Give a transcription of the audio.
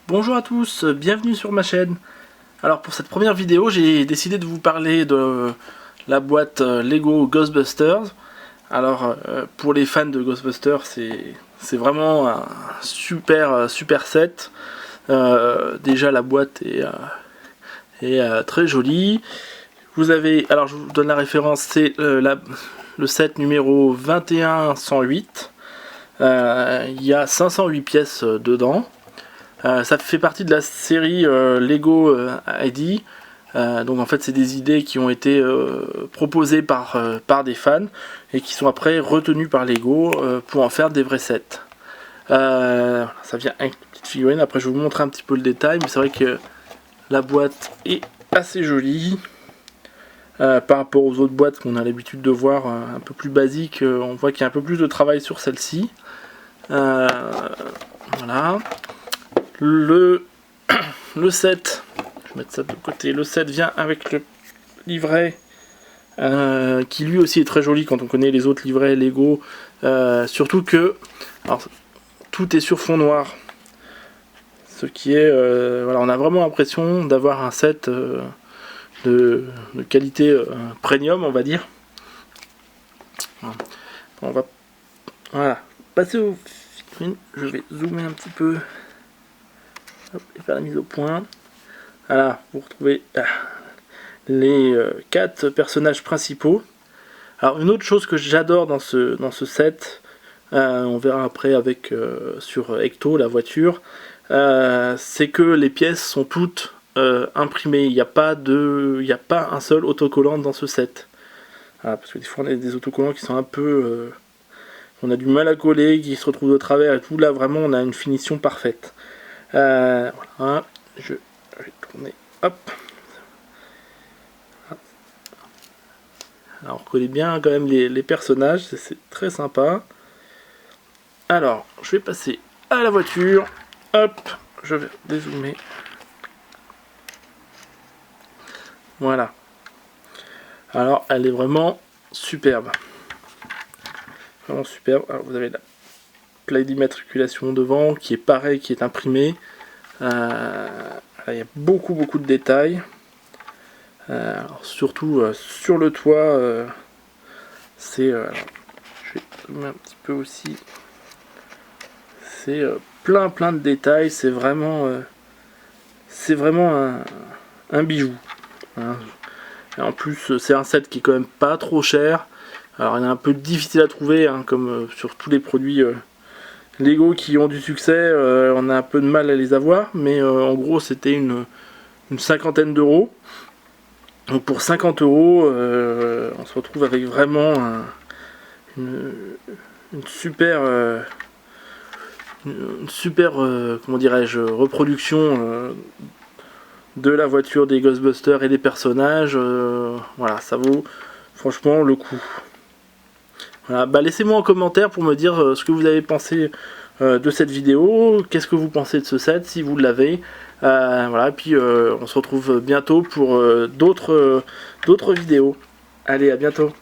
Bonjour à tous, bienvenue sur ma chaîne. Alors pour cette première vidéo, j'ai décidé de vous parler de la boîte Lego Ghostbusters. Alors pour les fans de Ghostbusters, c'est vraiment un super set. Déjà la boîte est très jolie. Vous avez, alors je vous donne la référence, c'est le set numéro 2108. Il y a 508 pièces dedans. Ça fait partie de la série Lego ID. Donc en fait c'est des idées qui ont été proposées par des fans et qui sont après retenues par Lego pour en faire des vrais sets. Ça vient avec une petite figurine, après je vais vous montrer un petit peu le détail, mais c'est vrai que la boîte est assez jolie. Par rapport aux autres boîtes qu'on a l'habitude de voir un peu plus basiques, on voit qu'il y a un peu plus de travail sur celle-ci. Voilà. Le set, je vais mettre ça de côté, le set vient avec le livret qui lui aussi est très joli quand on connaît les autres livrets Lego, surtout que alors, tout est sur fond noir, ce qui est voilà, on a vraiment l'impression d'avoir un set de qualité premium, on va dire. On va voilà, passer aux figurines. Je vais zoomer un petit peu et faire la mise au point. Voilà, vous retrouvez les 4 personnages principaux. Alors une autre chose que j'adore dans ce set, on verra après avec sur Ecto, la voiture, c'est que les pièces sont toutes imprimées. Il n'y a pas un seul autocollant dans ce set. Voilà, parce que des fois on a des autocollants qui sont un peu... on a du mal à coller, qui se retrouvent de travers et tout. Là vraiment on a une finition parfaite. Voilà, je vais tourner, hop. Alors on reconnaît bien quand même les personnages, c'est très sympa. Alors, je vais passer à la voiture, hop, je vais dézoomer. Voilà. Alors elle est vraiment superbe. Vraiment superbe. Alors, vous avez la plaque d'immatriculation devant qui est pareil, qui est imprimée. Il y a beaucoup de détails. Alors, surtout sur le toit, c'est. Je vais zoomer un petit peu aussi. C'est plein de détails. C'est vraiment un bijou. Hein. Et en plus, c'est un set qui est quand même pas trop cher. Alors, il est un peu difficile à trouver, hein, comme sur tous les produits Lego qui ont du succès. On a un peu de mal à les avoir, mais en gros, c'était une cinquantaine d'euros. Donc pour 50 euros, on se retrouve avec vraiment une super, comment dirais-je, reproduction de la voiture des Ghostbusters et des personnages. Voilà, ça vaut franchement le coup. Voilà, bah laissez-moi en commentaire pour me dire ce que vous avez pensé de cette vidéo, qu'est-ce que vous pensez de ce set, si vous l'avez. Voilà, puis on se retrouve bientôt pour d'autres vidéos. Allez, à bientôt.